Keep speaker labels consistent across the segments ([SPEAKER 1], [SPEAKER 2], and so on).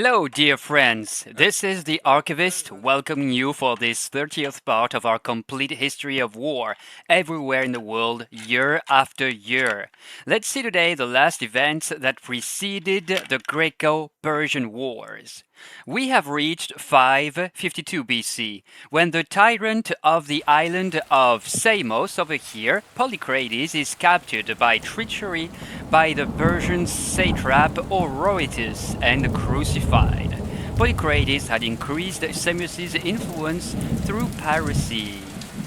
[SPEAKER 1] Hello, dear friends. This is the Archivist welcoming you for this 30th part of our complete history of war everywhere in the world, year after year. Let's see today the last events that preceded the Greco-Persian Wars. We have reached 552 BC, when the tyrant of the island of Samos over here, Polycrates, is captured by treachery by the Persian satrap Oroetus and crucified. Polycrates had increased Samus's influence through piracy,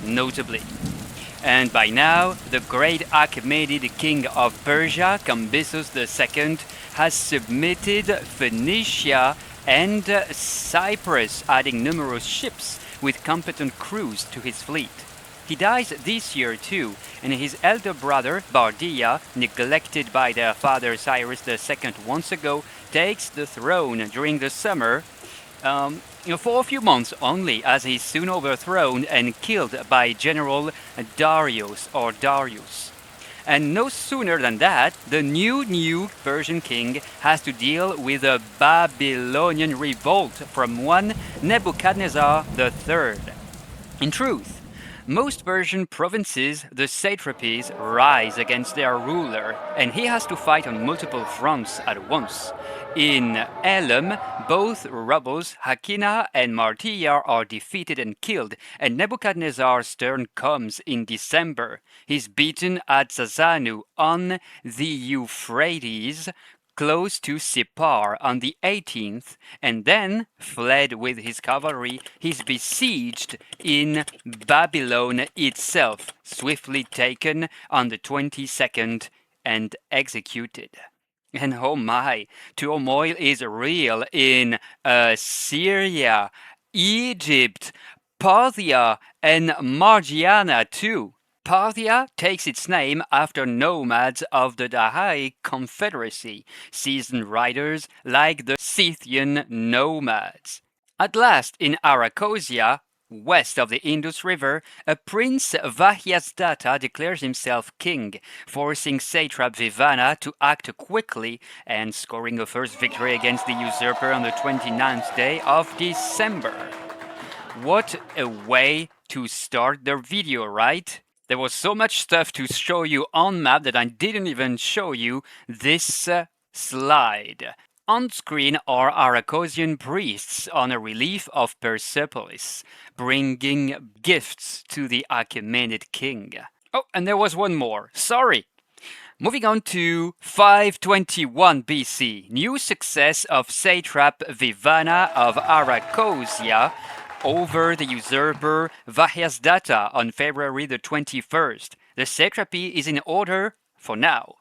[SPEAKER 1] notably. And by now, the great Achaemenid king of Persia, Cambyses II, has submitted Phoenicia and Cyprus, adding numerous ships with competent crews to his fleet. He dies this year too, and his elder brother, Bardia, neglected by their father Cyrus II once ago, takes the throne during the summer for a few months only, as he is soon overthrown and killed by General Darius. And no sooner than that, the new Persian king has to deal with a Babylonian revolt from one Nebuchadnezzar III. In truth, most Persian provinces, the satrapies, rise against their ruler, and he has to fight on multiple fronts at once. In Elam, both rebels Hakina and Martia are defeated and killed, and Nebuchadnezzar's turn comes in December. He's beaten at Zazanu on the Euphrates, close to Sippar on the 18th, and then fled with his cavalry. He's besieged in Babylon itself, swiftly taken on the 22nd and executed. And oh my, turmoil is real in Syria, Egypt, Parthia, and Margiana too. Parthia takes its name after nomads of the Dahae Confederacy, seasoned riders like the Scythian nomads. At last, in Arachosia, west of the Indus River, a prince Vahyasdata declares himself king, forcing satrap Vivana to act quickly and scoring a first victory against the usurper on the 29th day of December. What a way to start the video, right? There was so much stuff to show you on map that I didn't even show you this slide. On screen are Arachosian priests on a relief of Persepolis, bringing gifts to the Achaemenid king. Oh, and there was one more. Sorry. Moving on to 521 BC, new success of satrap Vivana of Arachosia over the usurper Vahyasdata on February the 21st. The satrapy is in order for now.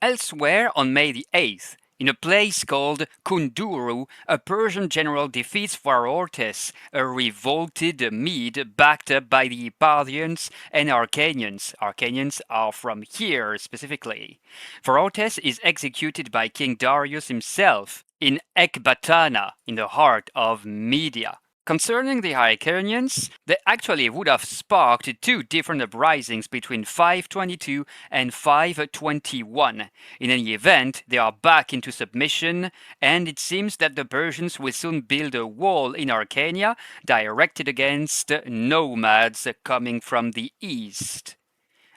[SPEAKER 1] Elsewhere, on May the 8th, in a place called Kunduru, a Persian general defeats Pharoortes, a revolted Mede backed up by the Parthians and Arcanians. Arcanians are from here specifically. Pharoortes is executed by King Darius himself in Ecbatana, in the heart of Media. Concerning the Iconians, they actually would have sparked two different uprisings between 522 and 521. In any event, they are back into submission, and it seems that the Persians will soon build a wall in Arcania directed against nomads coming from the east.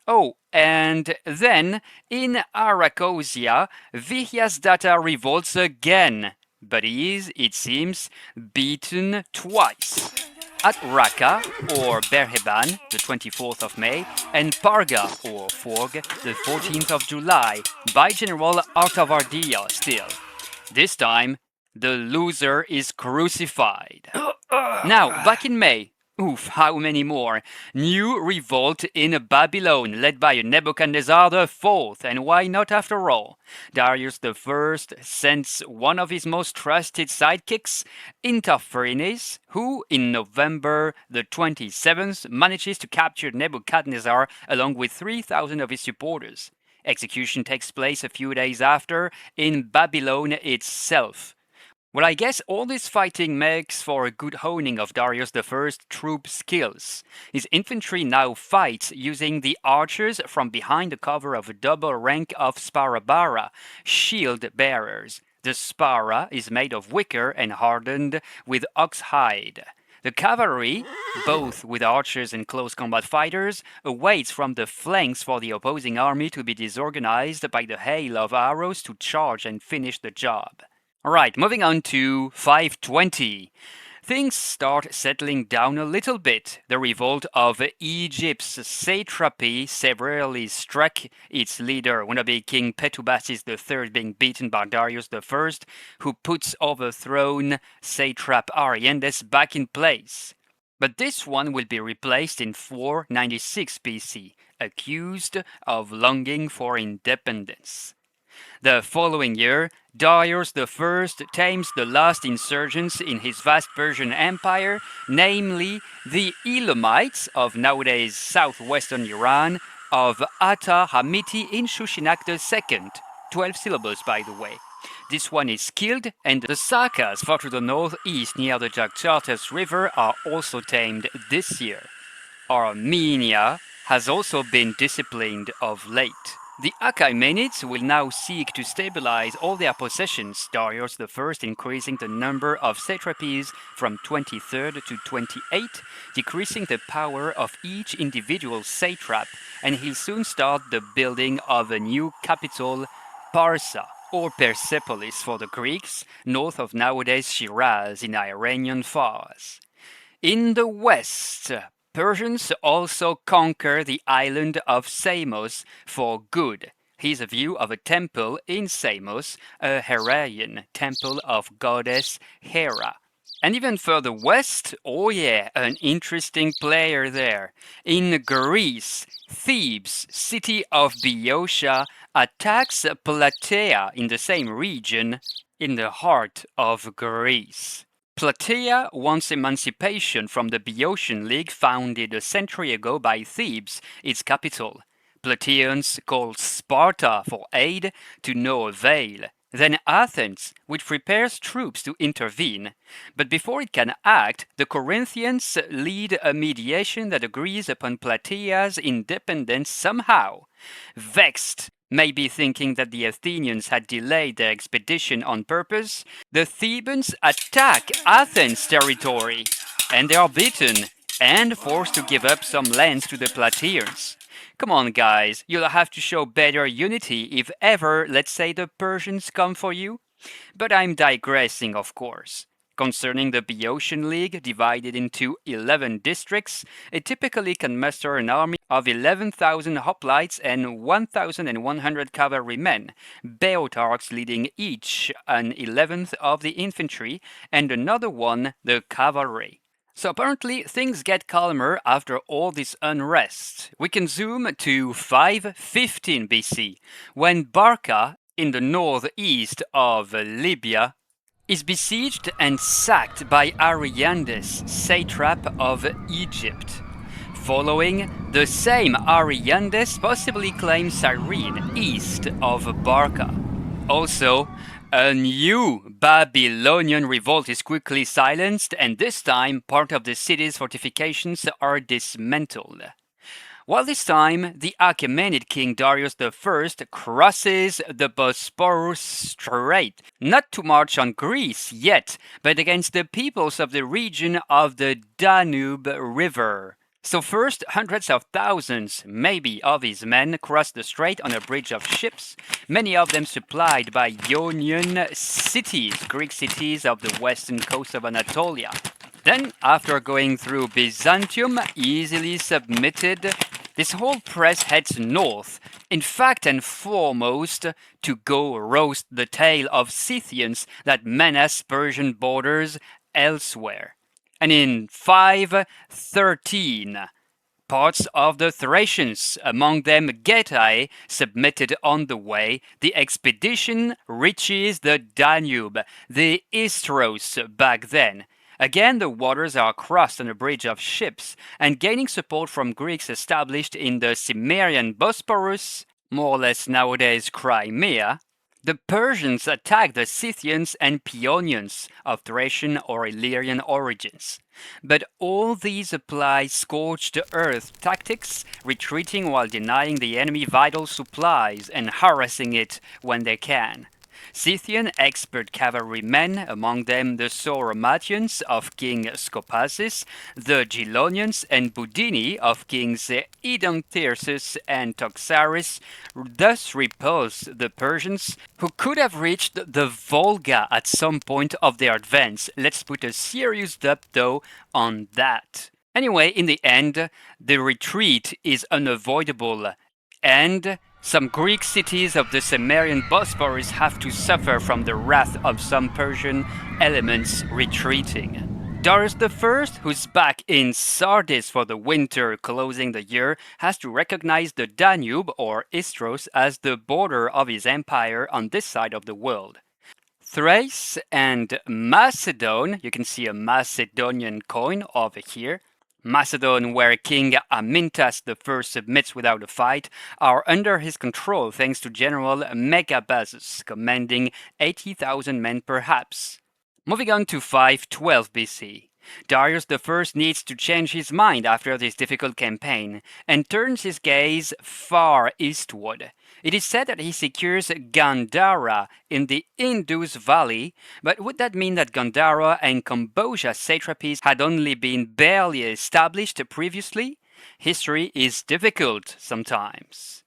[SPEAKER 1] Oh, and then in Arachosia, Vahyasdata revolts again. But he is, it seems, beaten twice. At Raqqa, or Berheban, the 24th of May, and Parga, or Forg, the 14th of July, by General Artavardia still. This time, the loser is crucified. Now, back in May, oof, how many more? New revolt in Babylon, led by Nebuchadnezzar IV, and why not after all? Darius I sends one of his most trusted sidekicks, Interferines, who, in November the 27th, manages to capture Nebuchadnezzar along with 3,000 of his supporters. Execution takes place a few days after in Babylon itself. Well, I guess all this fighting makes for a good honing of Darius I's troop skills. His infantry now fights using the archers from behind the cover of a double rank of Sparabara, shield bearers. The spara is made of wicker and hardened with ox hide. The cavalry, both with archers and close combat fighters, awaits from the flanks for the opposing army to be disorganized by the hail of arrows to charge and finish the job. Alright, moving on to 520. Things start settling down a little bit. The revolt of Egypt's satrapy severely struck its leader, wannabe King Petubasis III, being beaten by Darius I, who puts overthrown satrap Ariandes back in place. But this one will be replaced in 496 BC, accused of longing for independence. The following year, Darius I tames the last insurgents in his vast Persian empire, namely the Elamites of nowadays southwestern Iran, of Ata Hamiti in Shushinak II. 12 syllables, by the way. This one is killed, and the Sakas, far to the northeast near the Jaktartes River, are also tamed this year. Armenia has also been disciplined of late. The Achaemenids will now seek to stabilize all their possessions, Darius I increasing the number of satrapies from 23 to 28, decreasing the power of each individual satrap, and he'll soon start the building of a new capital, Parsa, or Persepolis for the Greeks, north of nowadays Shiraz in Iranian Fars. In the west, Persians also conquer the island of Samos for good. Here's a view of a temple in Samos, a Heraian temple of goddess Hera. And even further west, oh yeah, an interesting player there. In Greece, Thebes, city of Boeotia, attacks Plataea in the same region, in the heart of Greece. Plataea wants emancipation from the Boeotian League founded a century ago by Thebes, its capital. Plataeans call Sparta for aid, to no avail. Then Athens, which prepares troops to intervene. But before it can act, the Corinthians lead a mediation that agrees upon Plataea's independence somehow. Vexed, maybe thinking that the Athenians had delayed their expedition on purpose, the Thebans attack Athens' territory, and they are beaten and forced to give up some lands to the Plataeans. Come on, guys, you'll have to show better unity if ever, let's say, the Persians come for you. But I'm digressing, of course. Concerning the Boeotian League, divided into 11 districts, it typically can muster an army of 11,000 hoplites and 1,100 cavalrymen, Boeotarchs leading each an 11th of the infantry, and another one the cavalry. So apparently things get calmer after all this unrest. We can zoom to 515 BC, when Barca, in the northeast of Libya, is besieged and sacked by Ariandes, satrap of Egypt. Following, the same Ariandes possibly claims Cyrene, east of Barca. Also, a new Babylonian revolt is quickly silenced, and this time part of the city's fortifications are dismantled. While this time, the Achaemenid king Darius I crosses the Bosporus Strait, not to march on Greece yet, but against the peoples of the region of the Danube River. So first, hundreds of thousands, maybe, of his men cross the strait on a bridge of ships, many of them supplied by Ionian cities, Greek cities of the western coast of Anatolia. Then, after going through Byzantium, easily submitted, this whole press heads north, in fact and foremost, to go roast the tail of Scythians that menace Persian borders elsewhere. And in 513, parts of the Thracians, among them Getae, submitted on the way. The expedition reaches the Danube, the Istros back then. Again, the waters are crossed on a bridge of ships, and gaining support from Greeks established in the Cimmerian Bosporus, more or less nowadays Crimea, the Persians attacked the Scythians and Paeonians of Thracian or Illyrian origins. But all these apply scorched earth tactics, retreating while denying the enemy vital supplies and harassing it when they can. Scythian expert cavalrymen, among them the Sauromathians of King Scopasis, the Gilonians and Budini of kings Edonthyrsus and Toxaris, thus repulsed the Persians, who could have reached the Volga at some point of their advance. Let's put a serious dub, though, on that. Anyway, in the end, the retreat is unavoidable, and some Greek cities of the Cimmerian Bosphorus have to suffer from the wrath of some Persian elements retreating. Darius I, who's back in Sardis for the winter closing the year, has to recognize the Danube, or Istros, as the border of his empire on this side of the world. Thrace and Macedon, you can see a Macedonian coin over here. Macedon, where King Amyntas I submits without a fight, are under his control thanks to General Megabazus, commanding 80,000 men perhaps. Moving on to 512 BC. Darius I needs to change his mind after this difficult campaign and turns his gaze far eastward. It is said that he secures Gandhara in the Indus Valley, but would that mean that Gandhara and Kamboja satrapies had only been barely established previously? History is difficult sometimes.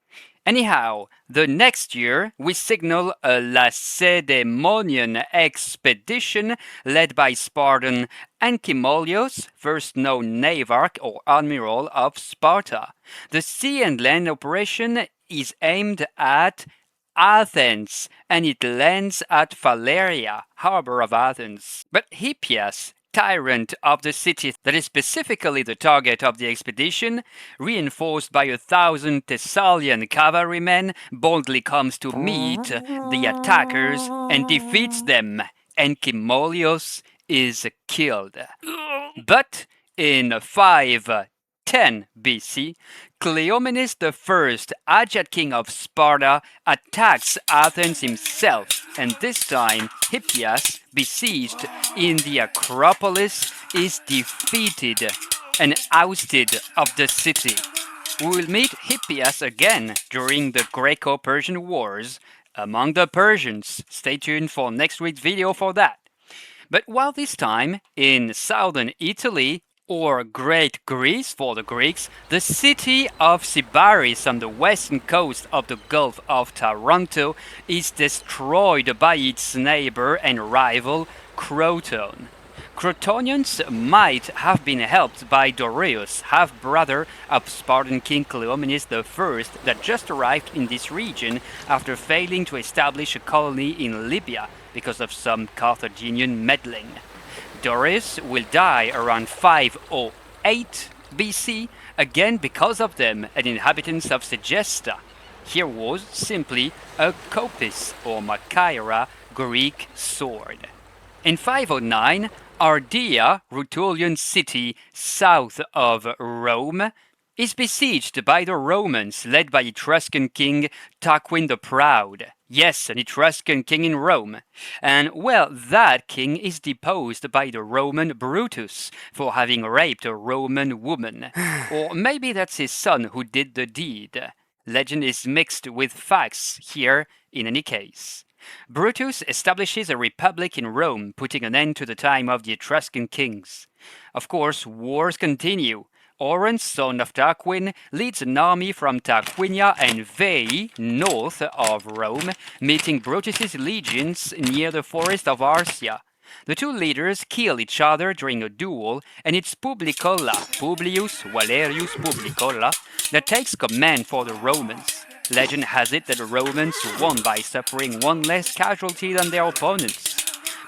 [SPEAKER 1] Anyhow, the next year we signal a Lacedaemonian expedition led by Spartan Anchimolios, first known navarch or admiral of Sparta. The sea and land operation is aimed at Athens, and it lands at Phaleria, harbor of Athens. But Hippias, tyrant of the city that is specifically the target of the expedition, reinforced by 1,000 Thessalian cavalrymen, boldly comes to meet the attackers and defeats them. Anchimolios is killed. But in 510 BC, Cleomenes I, Ajat king of Sparta, attacks Athens himself, and this time Hippias, besieged in the Acropolis, is defeated and ousted of the city. We will meet Hippias again during the Greco-Persian Wars among the Persians. Stay tuned for next week's video for that. But while this time, in southern Italy, or Great Greece for the Greeks, the city of Sybaris on the western coast of the Gulf of Taranto is destroyed by its neighbor and rival, Croton. Crotonians might have been helped by Doreus, half-brother of Spartan King Cleomenes I, that just arrived in this region after failing to establish a colony in Libya because of some Carthaginian meddling. Doreus will die around 508 BC, again because of them, and inhabitants of Segesta. Here was simply a kopis or machaira Greek sword. In 509, Ardea, Rutulian city south of Rome, is besieged by the Romans, led by Etruscan king Tarquin the Proud. Yes, an Etruscan king in Rome. And, well, that king is deposed by the Roman Brutus for having raped a Roman woman. Or maybe that's his son who did the deed. Legend is mixed with facts here, in any case. Brutus establishes a republic in Rome, putting an end to the time of the Etruscan kings. Of course, wars continue. Oren, son of Tarquin, leads an army from Tarquinia and Veii, north of Rome, meeting Brutus's legions near the forest of Arsia. The two leaders kill each other during a duel, and it's Publicola, Publius Valerius Publicola, that takes command for the Romans. Legend has it that the Romans won by suffering one less casualty than their opponents.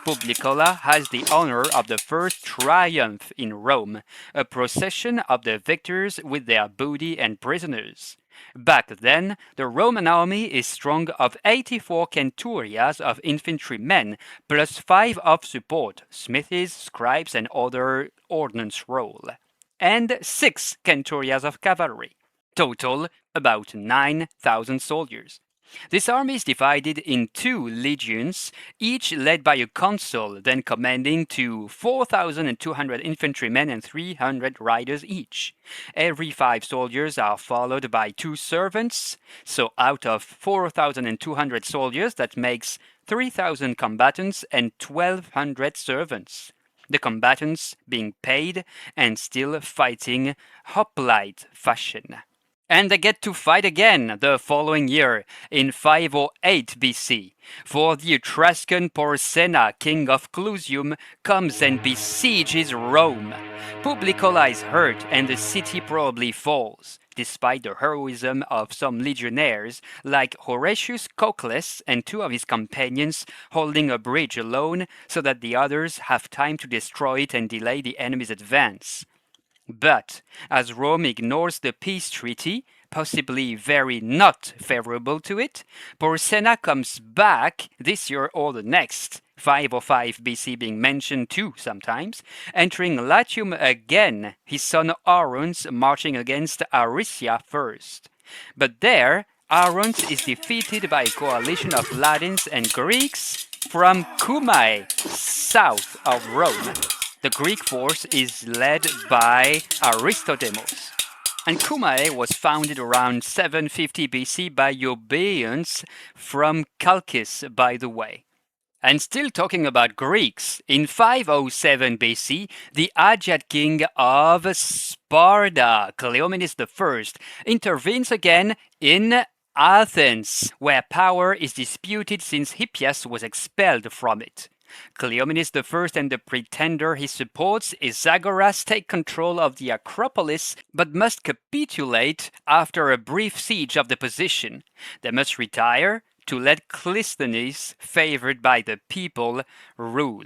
[SPEAKER 1] Publicola has the honor of the first triumph in Rome, a procession of the victors with their booty and prisoners. Back then, the Roman army is strong of 84 centurias of infantrymen, plus 5 of support, smithies, scribes, and other ordnance roll, and 6 centurias of cavalry. Total, about 9,000 soldiers. This army is divided in 2 legions, each led by a consul, then commanding to 4,200 infantrymen and 300 riders each. Every 5 soldiers are followed by 2 servants, so out of 4,200 soldiers, that makes 3,000 combatants and 1,200 servants. The combatants being paid and still fighting hoplite fashion. And they get to fight again the following year, in 508 BC, for the Etruscan Porsenna, king of Clusium, comes and besieges Rome. Publicola is hurt and the city probably falls, despite the heroism of some legionnaires like Horatius Cocles and two of his companions holding a bridge alone so that the others have time to destroy it and delay the enemy's advance. But as Rome ignores the peace treaty, possibly very not favorable to it, Porsenna comes back this year or the next, 505 BC being mentioned too sometimes, entering Latium again, his son Aruns marching against Aricia first. But there, Aruns is defeated by a coalition of Latins and Greeks from Cumae, south of Rome. The Greek force is led by Aristodemos. And Cumae was founded around 750 BC by Euboeans from Chalkis, by the way. And still talking about Greeks, in 507 BC, the Achaemenid king of Sparta, Cleomenes I, intervenes again in Athens, where power is disputed since Hippias was expelled from it. Cleomenes I and the pretender he supports, Isagoras, take control of the Acropolis but must capitulate after a brief siege of the position. They must retire to let Clisthenes, favored by the people, rule.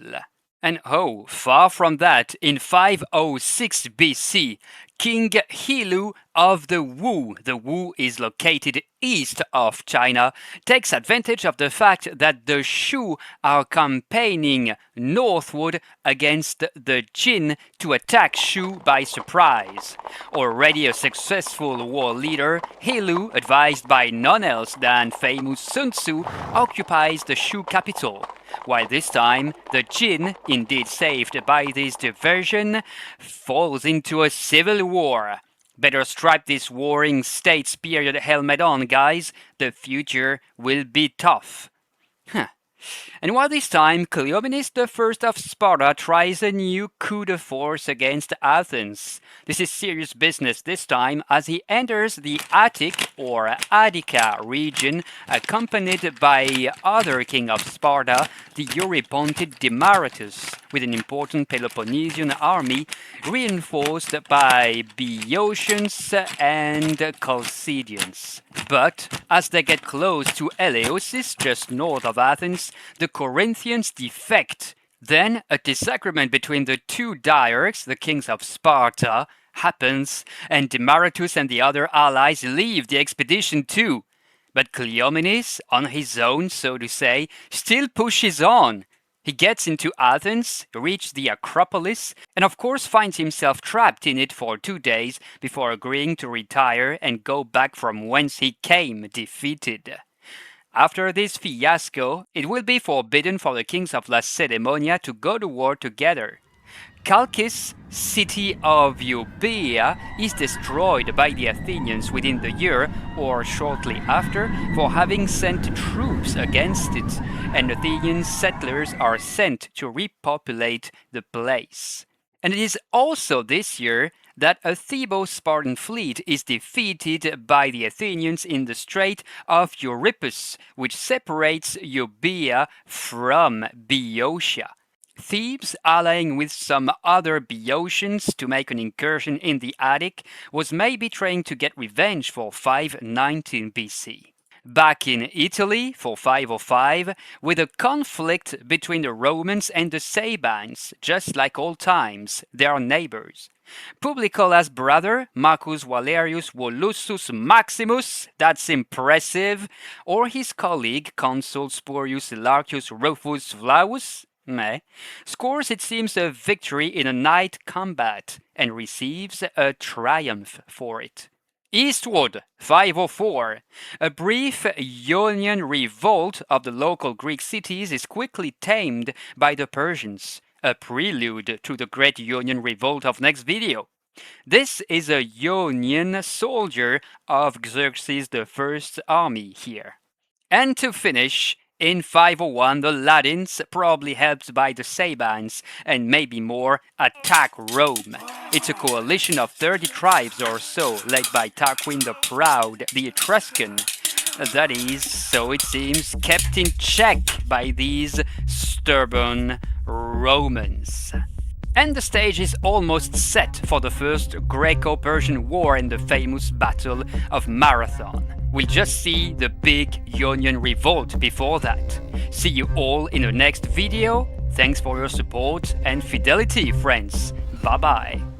[SPEAKER 1] And oh, far from that, in 506 BC, King Hilu of the Wu is located east of China, takes advantage of the fact that the Shu are campaigning northward against the Jin to attack Shu by surprise. Already a successful war leader, Hilu, advised by none else than famous Sun Tzu, occupies the Shu capital. While this time, the Jin, indeed saved by this diversion, falls into a civil war. Better strap this warring states period helmet on, guys. The future will be tough. And while this time, Cleomenes I of Sparta tries a new coup de force against Athens. This is serious business this time, as he enters the Attic or Attica region, accompanied by other king of Sparta, the Eurypontid Demaratus, with an important Peloponnesian army reinforced by Boeotians and Chalcidians. But as they get close to Eleusis, just north of Athens, the Corinthians defect. Then a disagreement between the two diarchs, the kings of Sparta, happens, and Demaratus and the other allies leave the expedition too. But Cleomenes, on his own, so to say, still pushes on. He gets into Athens, reaches the Acropolis, and of course finds himself trapped in it for 2 days before agreeing to retire and go back from whence he came defeated. After this fiasco, it will be forbidden for the kings of Lacedaemonia to go to war together. Chalkis, city of Euboea, is destroyed by the Athenians within the year or shortly after for having sent troops against it, and Athenian settlers are sent to repopulate the place. And it is also this year that a Theban-Spartan fleet is defeated by the Athenians in the Strait of Euripus, which separates Euboea from Boeotia. Thebes, allying with some other Boeotians to make an incursion in the Attic, was maybe trying to get revenge for 519 BC. Back in Italy for 505, with a conflict between the Romans and the Sabines, just like old times, they are neighbors. Publicola's brother, Marcus Valerius Volusus Maximus, that's impressive, or his colleague, Consul Spurius Lartius Rufus Flavus, scores, it seems, a victory in a night combat and receives a triumph for it. Eastward, 504, a brief Ionian revolt of the local Greek cities is quickly tamed by the Persians, a prelude to the Great Ionian Revolt of next video. This is a Ionian soldier of Xerxes I's army here. And to finish, In 501, the Latins, probably helped by the Sabines and maybe more, attack Rome. It's a coalition of 30 tribes or so, led by Tarquin the Proud, the Etruscan. That is, so it seems, kept in check by these stubborn Romans. And the stage is almost set for the first Greco-Persian war and the famous Battle of Marathon. We'll just see the big Ionian revolt before that. See you all in the next video. Thanks for your support and fidelity, friends. Bye bye.